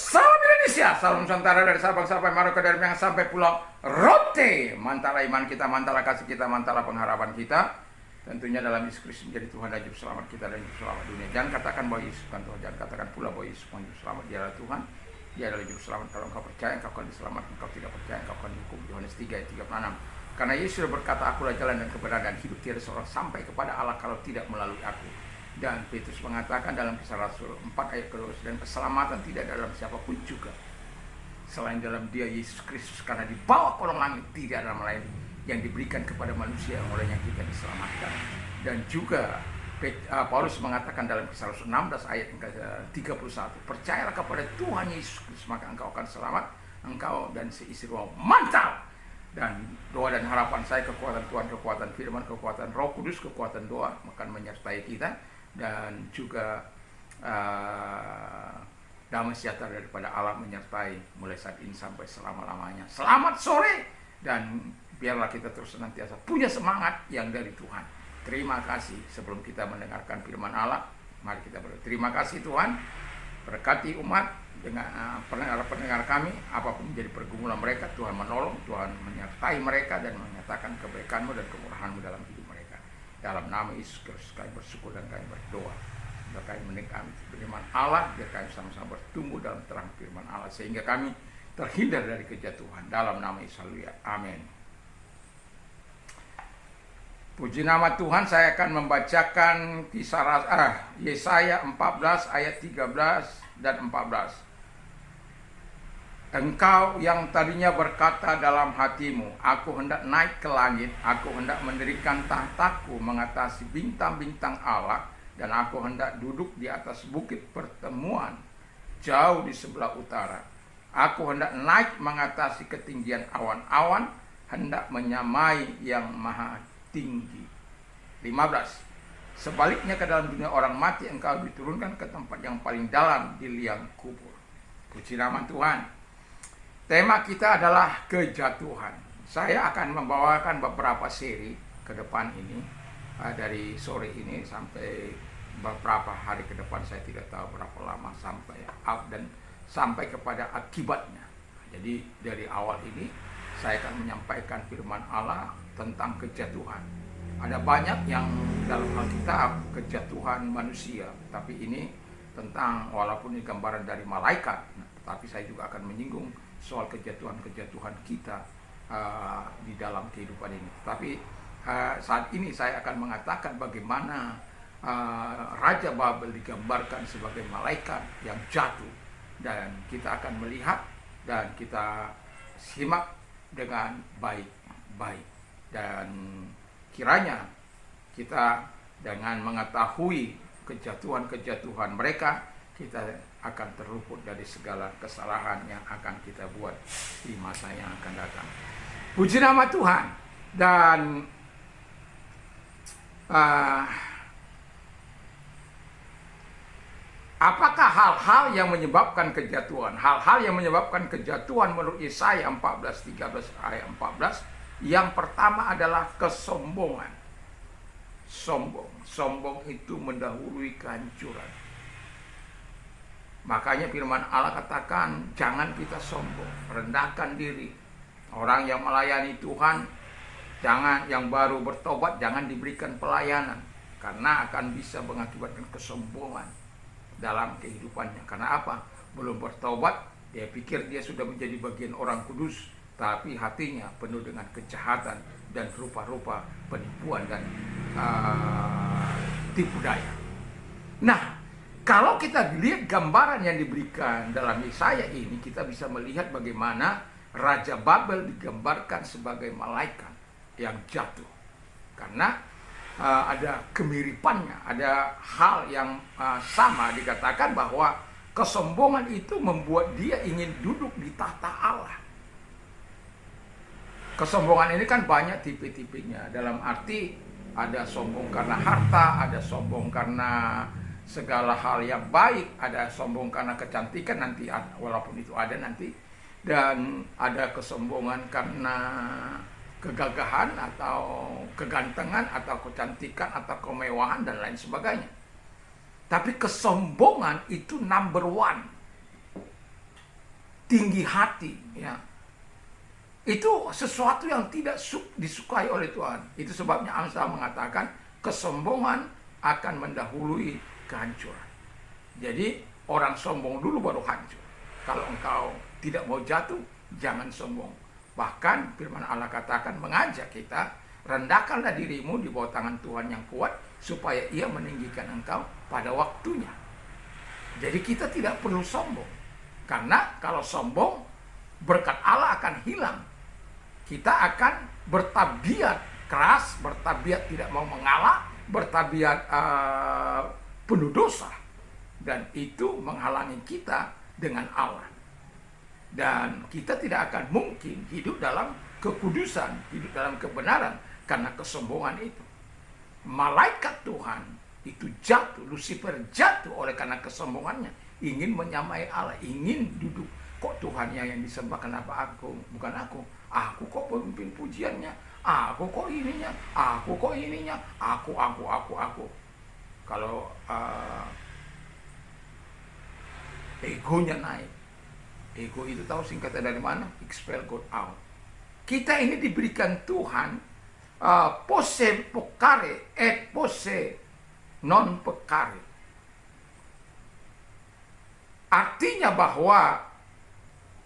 Salam Indonesia, salam Nusantara dari Sabang sampai Merauke, dari Penang sampai Pulau Rote. Mantara iman kita, mantara kasih kita, mantara pengharapan kita. Tentunya dalam Yesus Kristus menjadi Tuhan dan Juru Selamat kita dan Juru Selamat dunia. Jangan katakan bahwa Yesus bukan Tuhan, jangan katakan pula bahwa Yesus bukan Juru Selamat. Dia adalah Tuhan, Dia adalah Juru Selamat. Kalau engkau percaya, engkau akan diselamatkan. Engkau tidak percaya, engkau akan dihukum. Yohanes 3 ayat 36. Karena Yesus sudah berkata, akulah jalan dan kebenaran dan hidup, tiada seorang sampai kepada Allah kalau tidak melalui aku. Dan Petrus mengatakan dalam Kisah Rasul 4 ayat ke-12, dan keselamatan tidak dalam siapapun juga selain dalam Dia Yesus Kristus, karena di bawah kolong langit tidak ada nama lain yang diberikan kepada manusia yang olehnya kita diselamatkan. Dan juga Paulus mengatakan dalam Kisah Rasul 16 ayat ke-31, percayalah kepada Tuhan Yesus Kristus, maka engkau akan selamat, engkau dan seisi rumahmu. Mantap! Dan doa dan harapan saya, kekuatan Tuhan, kekuatan firman, kekuatan Roh Kudus, kekuatan doa akan menyertai kita. Dan juga damai sejahtera daripada Allah menyertai mulai saat ini sampai selama-lamanya. Selamat sore, dan biarlah kita terus senantiasa punya semangat yang dari Tuhan. Terima kasih. Sebelum kita mendengarkan firman Allah, mari kita berdoa. Terima kasih Tuhan, berkati umat dengan pendengar kami, apapun menjadi pergumulan mereka, Tuhan menolong, Tuhan menyertai mereka dan menyatakan kebaikan-Mu dan kemurahan-Mu dalam hidup mereka. Dalam nama Yesus Kristus kami bersyukur dan kami berdoa. Biar kami menikmati firman Allah, biar kami sama-sama bertumbuh dalam terang firman Allah, sehingga kami terhindar dari kejatuhan. Dalam nama Yesus, haleluya. Amin. Puji nama Tuhan, saya akan membacakan Yesaya 14 ayat 13 dan 14. Engkau yang tadinya berkata dalam hatimu, aku hendak naik ke langit, aku hendak mendirikan tahtaku mengatasi bintang-bintang Allah, dan aku hendak duduk di atas bukit pertemuan jauh di sebelah utara. Aku hendak naik mengatasi ketinggian awan-awan, hendak menyamai yang maha tinggi. 15. Sebaliknya ke dalam dunia orang mati, engkau diturunkan ke tempat yang paling dalam di liang kubur. Puji nama Tuhan. Tema kita adalah kejatuhan. Saya akan membawakan beberapa seri ke depan ini, dari sore ini sampai beberapa hari ke depan. Saya tidak tahu berapa lama sampai dan sampai kepada akibatnya. Jadi dari awal ini saya akan menyampaikan firman Allah tentang kejatuhan. Ada banyak yang dalam Alkitab kejatuhan manusia, tapi ini tentang, walaupun ini gambaran dari malaikat, tetapi saya juga akan menyinggung soal kejatuhan-kejatuhan kita di dalam kehidupan ini. Tapi saat ini saya akan mengatakan bagaimana Raja Babel digambarkan sebagai malaikat yang jatuh, dan kita akan melihat dan kita simak dengan baik-baik. Dan kiranya kita dengan mengetahui kejatuhan-kejatuhan mereka, kita akan terluput dari segala kesalahan yang akan kita buat di masa yang akan datang. Puji nama Tuhan. Dan apakah hal-hal yang menyebabkan kejatuhan? Hal-hal yang menyebabkan kejatuhan menurut Yesaya 13 ayat 14, yang pertama adalah kesombongan. Sombong itu mendahului kehancuran. Makanya firman Allah katakan, jangan kita sombong, rendahkan diri. Orang yang melayani Tuhan, yang baru bertobat, jangan diberikan pelayanan, karena akan bisa mengakibatkan kesombongan dalam kehidupannya. Karena apa? Belum bertobat, dia pikir dia sudah menjadi bagian orang kudus, tapi hatinya penuh dengan kejahatan dan rupa-rupa penipuan dan tipu daya. Nah, kalau kita lihat gambaran yang diberikan dalam Yesaya ini, kita bisa melihat bagaimana Raja Babel digambarkan sebagai malaikat yang jatuh. Karena ada kemiripannya, ada hal yang sama. Dikatakan bahwa kesombongan itu membuat dia ingin duduk di tahta Allah. Kesombongan ini kan banyak tipe-tipenya. Dalam arti ada sombong karena harta, ada sombong karena segala hal yang baik, ada sombong karena kecantikan nanti, walaupun itu ada nanti, dan ada kesombongan karena kegagahan atau kegantengan atau kecantikan atau kemewahan dan lain sebagainya. Tapi kesombongan itu number one. tinggi hati, ya. Itu sesuatu yang tidak disukai oleh Tuhan. Itu sebabnya Amsal mengatakan kesombongan akan mendahului kehancuran. Jadi orang sombong dulu baru hancur. Kalau engkau tidak mau jatuh, jangan sombong. Bahkan firman Allah katakan mengajak kita, rendahkanlah dirimu di bawah tangan Tuhan yang kuat, supaya Ia meninggikan engkau pada waktunya. Jadi kita tidak perlu sombong. Karena kalau sombong, berkat Allah akan hilang. Kita akan bertabiat keras, bertabiat tidak mau mengalah, bertabiat penuh dosa. Dan itu menghalangi kita dengan Allah. Dan kita tidak akan mungkin hidup dalam kekudusan, hidup dalam kebenaran, karena kesombongan itu. Malaikat Tuhan itu jatuh, Lucifer jatuh oleh karena kesombongannya, ingin menyamai Allah, ingin duduk. Kok Tuhannya yang disembah, kenapa aku? Bukan aku. Aku kok pemimpin pujiannya, aku kok ininya, aku kok ininya, aku. Kalau egonya naik, ego itu tahu singkatnya dari mana? Expel God out. Kita ini diberikan Tuhan posse peccare et posse non peccare. Artinya bahwa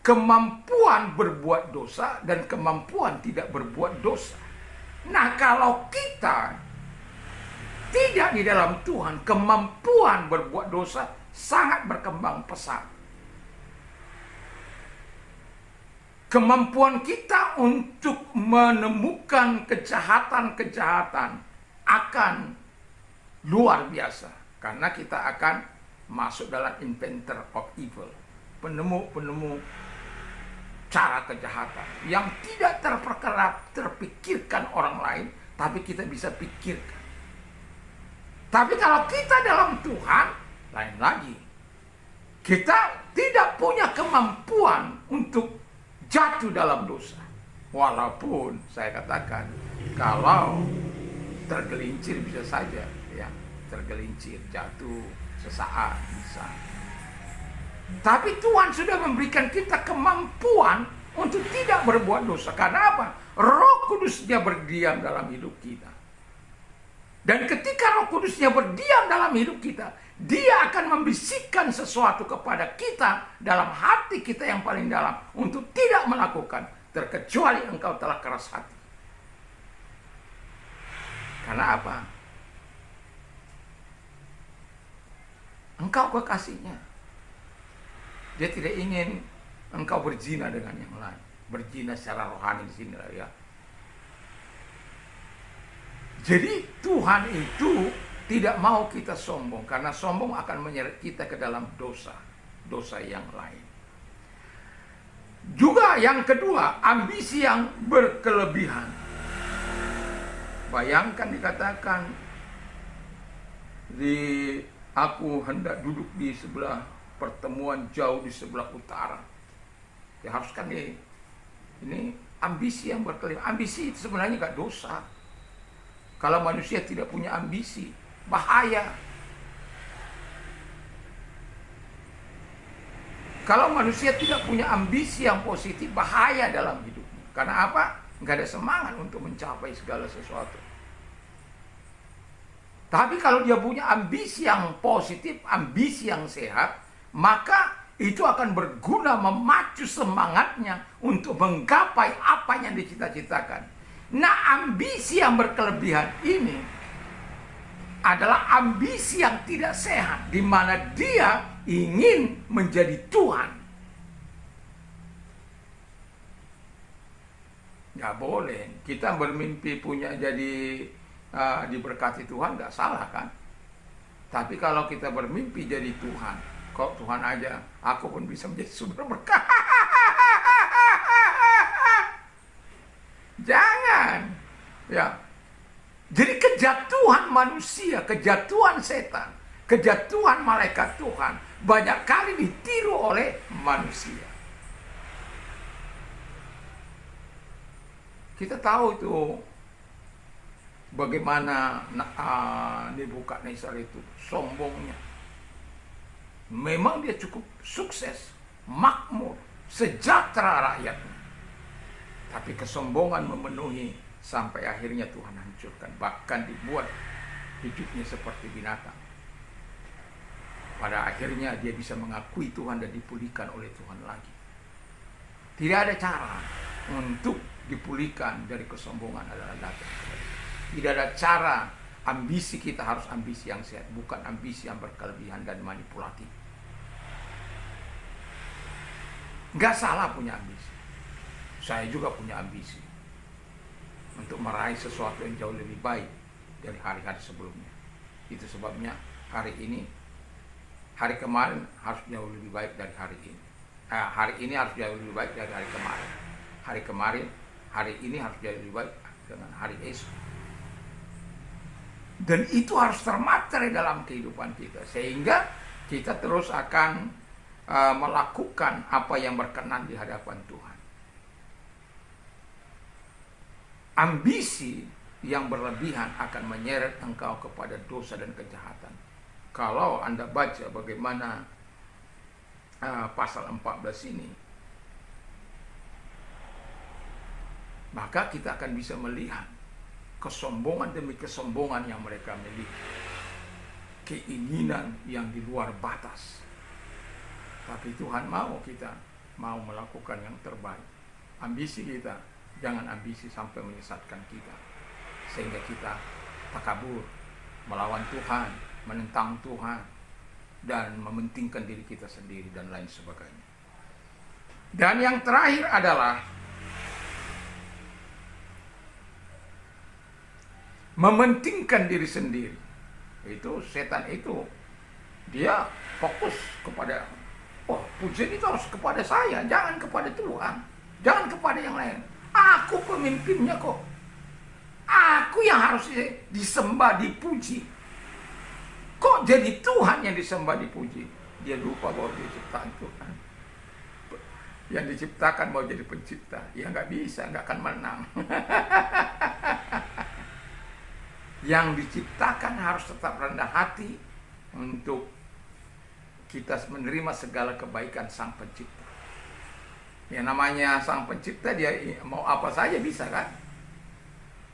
kemampuan berbuat dosa dan kemampuan tidak berbuat dosa. Nah, kalau kita tidak di dalam Tuhan, kemampuan berbuat dosa sangat berkembang pesat. Kemampuan kita untuk menemukan kejahatan-kejahatan akan luar biasa. Karena kita akan masuk dalam inventor of evil. Penemu-penemu cara kejahatan yang tidak terpikirkan orang lain, tapi kita bisa pikirkan. Tapi kalau kita dalam Tuhan, lain lagi. Kita tidak punya kemampuan untuk jatuh dalam dosa. Walaupun saya katakan, kalau tergelincir bisa saja, ya, tergelincir, jatuh sesaat bisa. Tapi Tuhan sudah memberikan kita kemampuan untuk tidak berbuat dosa. Karena apa? Roh Kudusnya berdiam dalam hidup kita. Dan ketika Roh Kudusnya berdiam dalam hidup kita, Dia akan membisikkan sesuatu kepada kita dalam hati kita yang paling dalam untuk tidak melakukan, terkecuali engkau telah keras hati. Karena apa? Engkau kekasihnya. Dia tidak ingin engkau berzina dengan yang lain. Berzina secara rohani di sini lah, ya. Jadi Tuhan itu tidak mau kita sombong, karena sombong akan menyeret kita ke dalam dosa yang lain. Juga yang kedua, ambisi yang berkelebihan. Bayangkan dikatakan, aku hendak duduk di sebelah pertemuan jauh di sebelah utara. Ya harus kan ini ambisi yang berkelebihan. Ambisi itu sebenarnya nggak dosa. Kalau manusia tidak punya ambisi, bahaya. Kalau manusia tidak punya ambisi yang positif, bahaya dalam hidupnya. Karena apa? Nggak ada semangat untuk mencapai segala sesuatu. Tapi kalau dia punya ambisi yang positif, ambisi yang sehat, maka itu akan berguna memacu semangatnya untuk menggapai apa yang dicita-citakan. Nah, ambisi yang berkelebihan ini adalah ambisi yang tidak sehat, di mana dia ingin menjadi Tuhan. Nggak boleh. Kita bermimpi punya jadi diberkati Tuhan, nggak salah kan? Tapi kalau kita bermimpi jadi Tuhan, kok Tuhan aja, aku pun bisa menjadi sumber berkah. Jangan. Ya. Jadi kejatuhan manusia, kejatuhan setan, kejatuhan malaikat Tuhan banyak kali ditiru oleh manusia. Kita tahu itu bagaimana Nebukadnezar itu sombongnya. Memang dia cukup sukses, makmur, sejahtera rakyatnya. Tapi kesombongan memenuhi sampai akhirnya Tuhan hancurkan. Bahkan dibuat hidupnya seperti binatang. Pada akhirnya dia bisa mengakui Tuhan dan dipulihkan oleh Tuhan lagi. Tidak ada cara untuk dipulihkan dari kesombongan adalah datang kepada Dia. Tidak ada cara. Ambisi kita harus ambisi yang sehat, bukan ambisi yang berkelebihan dan manipulatif. Nggak salah punya ambisi. Saya juga punya ambisi untuk meraih sesuatu yang jauh lebih baik dari hari-hari sebelumnya. Itu sebabnya hari kemarin harus jauh lebih baik dari hari ini. Hari ini harus jauh lebih baik dari hari kemarin. Hari ini harus jauh lebih baik dengan hari esok. Dan itu harus termaterai dalam kehidupan kita, sehingga kita terus akan melakukan apa yang berkenan di hadapan Tuhan. Ambisi yang berlebihan akan menyeret engkau kepada dosa dan kejahatan. Kalau Anda baca bagaimana pasal 14 ini, maka kita akan bisa melihat kesombongan demi kesombongan yang mereka miliki. Keinginan yang di luar batas. Tapi Tuhan kita mau melakukan yang terbaik. Ambisi kita, jangan ambisi sampai menyesatkan kita. Sehingga kita takabur, melawan Tuhan, menentang Tuhan, dan mementingkan diri kita sendiri dan lain sebagainya. Dan yang terakhir adalah mementingkan diri sendiri. Itu setan itu, dia fokus kepada, pujian itu harus kepada saya, jangan kepada Tuhan, jangan kepada yang lain. Aku pemimpinnya kok, aku yang harus disembah, dipuji. Kok jadi Tuhan yang disembah, dipuji? Dia lupa bahwa dia ciptaan Tuhan. Yang diciptakan mau jadi pencipta, ya nggak bisa, nggak akan menang. Yang diciptakan harus tetap rendah hati untuk kita menerima segala kebaikan Sang Pencipta. Yang namanya Sang Pencipta, dia mau apa saja bisa kan?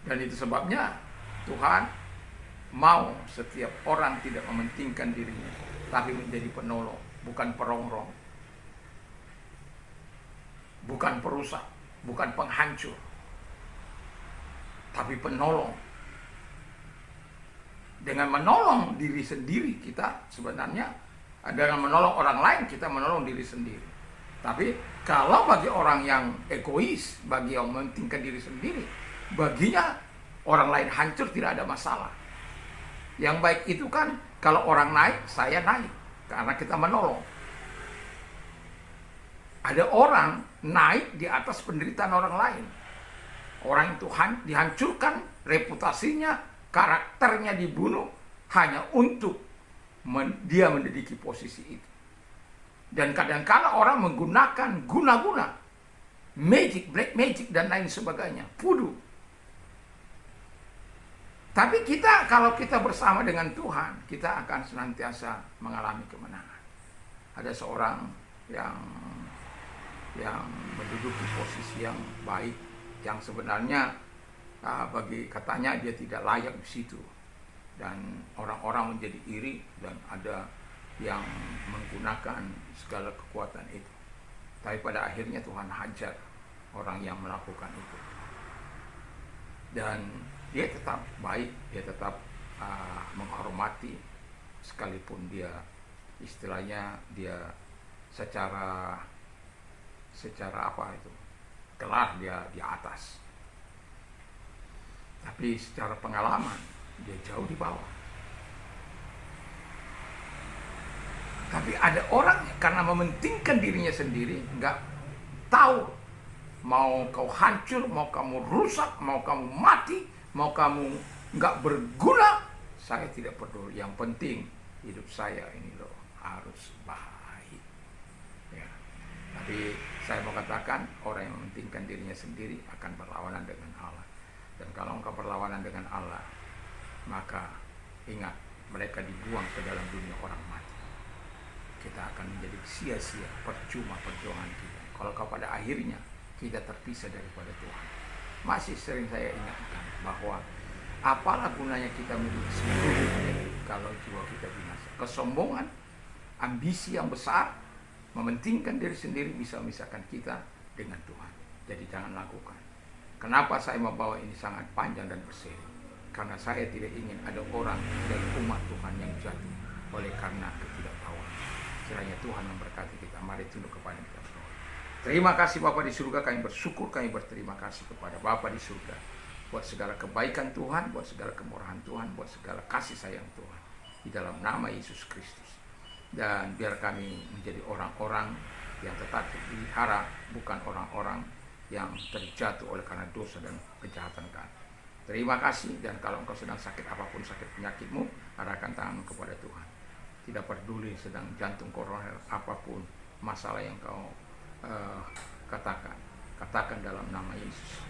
Dan itu sebabnya Tuhan mau setiap orang tidak mementingkan dirinya, tapi menjadi penolong, bukan perongrong, bukan perusak, bukan penghancur, tapi penolong. Dengan menolong diri sendiri kita sebenarnya, dengan menolong orang lain kita menolong diri sendiri. Tapi kalau bagi orang yang egois, bagi yang mementingkan diri sendiri, baginya orang lain hancur tidak ada masalah. Yang baik itu kan kalau orang naik, saya naik karena kita menolong. Ada orang naik di atas penderitaan orang lain. Orang itu dihancurkan reputasinya, karakternya dibunuh hanya untuk dia menduduki posisi itu. Dan kadang-kala orang menggunakan guna-guna, magic, black magic dan lain sebagainya, voodoo. Tapi kalau kita bersama dengan Tuhan, kita akan senantiasa mengalami kemenangan. Ada seorang yang menduduki posisi yang baik, yang sebenarnya katanya dia tidak layak di situ, dan orang-orang menjadi iri, dan ada yang menggunakan segala kekuatan itu. Tapi pada akhirnya Tuhan hajar orang yang melakukan itu, dan dia tetap baik, dia tetap menghormati, sekalipun dia istilahnya dia secara gelar dia di atas. Tapi secara pengalaman dia jauh di bawah. Tapi ada orang karena mementingkan dirinya sendiri, nggak tahu mau kau hancur, mau kamu rusak, mau kamu mati, mau kamu nggak berguna, saya tidak peduli. Yang penting hidup saya ini loh harus baik. Ya. Tapi saya mau katakan, orang yang mementingkan dirinya sendiri akan berlawanan dengan Allah. Dan kalau engkau berlawanan dengan Allah, maka ingat, mereka dibuang ke dalam dunia orang mati. Kita akan menjadi sia-sia, percuma perjuangan kita. kalau pada akhirnya kita terpisah daripada Tuhan. Masih sering saya ingatkan bahwa apalah gunanya kita memiliki seluruh dunia kalau jiwa kita binasa. Kesombongan, ambisi yang besar, mementingkan diri sendiri bisa memisahkan kita dengan Tuhan. Jadi jangan lakukan. Kenapa saya membawa ini sangat panjang dan berseri? Karena saya tidak ingin ada orang dari umat Tuhan yang jatuh oleh karena ketidaktahuan. Kiranya Tuhan memberkati kita. Mari tunduk kepada kita berdoa. Terima kasih Bapa di surga, kami bersyukur, kami berterima kasih kepada Bapa di surga buat segala kebaikan Tuhan, buat segala kemurahan Tuhan, buat segala kasih sayang Tuhan di dalam nama Yesus Kristus. Dan biar kami menjadi orang-orang yang tetap dipelihara, bukan orang-orang yang terjatuh oleh karena dosa dan kejahatan kami. Terima kasih, dan kalau engkau sedang sakit apapun sakit penyakitmu, arahkan tanganmu kepada Tuhan. Tidak peduli sedang jantung koroner apapun masalah yang kau katakan dalam nama Yesus.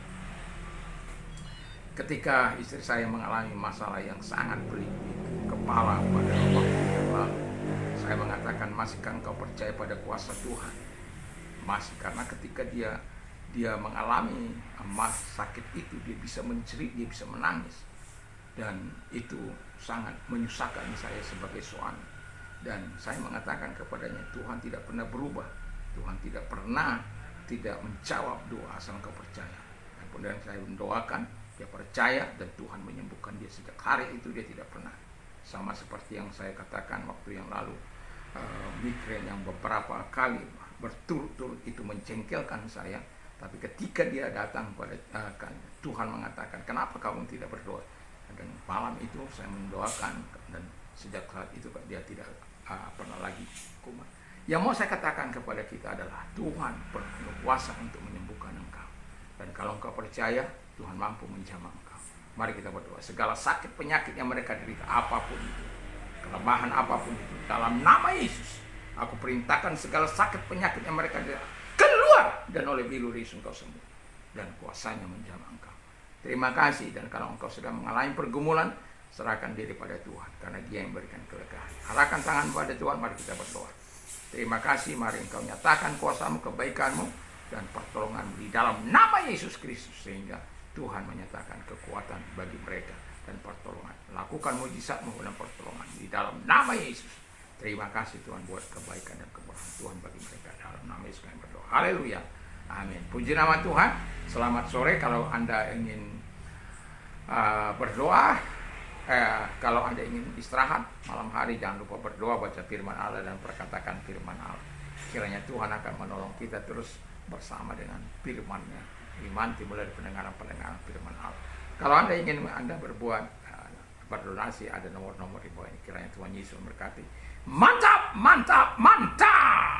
Ketika istri saya mengalami masalah yang sangat pelik kepala pada waktu yang lalu, saya mengatakan, masihkah engkau percaya pada kuasa Tuhan? Masih, karena ketika dia mengalami sakit itu, dia bisa menjerit, dia bisa menangis, dan itu sangat menyusahkan saya sebagai suami. Dan saya mengatakan kepadanya, Tuhan tidak pernah berubah, Tuhan tidak pernah tidak menjawab doa asal engkau percaya. Dan kemudian saya mendoakan, dia percaya, dan Tuhan menyembuhkan dia. Sejak hari itu dia tidak pernah, sama seperti yang saya katakan waktu yang lalu, migrain yang beberapa kali berturut-turut itu mencengkelkan saya. Tapi ketika dia datang pada Tuhan mengatakan, kenapa kamu tidak berdoa? Dan malam itu saya mendoakan, dan sejak saat itu dia tidak pernah lagi kumat. Yang mau saya katakan kepada kita adalah, Tuhan berkuasa untuk menyembuhkan engkau. Dan kalau engkau percaya, Tuhan mampu menjamah engkau. Mari kita berdoa. Segala sakit penyakit yang mereka derita, apapun itu, kelemahan apapun itu, dalam nama Yesus, aku perintahkan segala sakit penyakit yang mereka derita, keluar, dan oleh bilu Yesus engkau sembuh, dan kuasanya menjamah engkau. Terima kasih. Dan kalau engkau sedang mengalami pergumulan, serahkan diri pada Tuhan, karena Dia yang memberikan kelegaan. Arahkan tangan pada Tuhan, mari kita berdoa. Terima kasih, mari engkau nyatakan kuasamu, kebaikanmu, dan pertolongan di dalam nama Yesus Kristus, sehingga Tuhan menyatakan kekuatan bagi mereka dan pertolongan. Lakukan mujizatmu dan pertolongan di dalam nama Yesus. Terima kasih Tuhan buat kebaikan dan kemurahan Tuhan bagi mereka. Dalam nama Yesus kami berdoa. Haleluya. Amin. Puji nama Tuhan. Selamat sore. Kalau Anda ingin berdoa, kalau Anda ingin istirahat malam hari, jangan lupa berdoa, baca firman Allah, dan perkatakan firman Allah. Kiranya Tuhan akan menolong kita terus bersama dengan firman-Nya. Iman dimulai dari pendengaran firman Allah. Kalau Anda ingin berbuat berdonasi, ada nomor-nomor di bawah ini. Kiranya Tuhan Yesus memberkati. Mantap, mantap, mantap.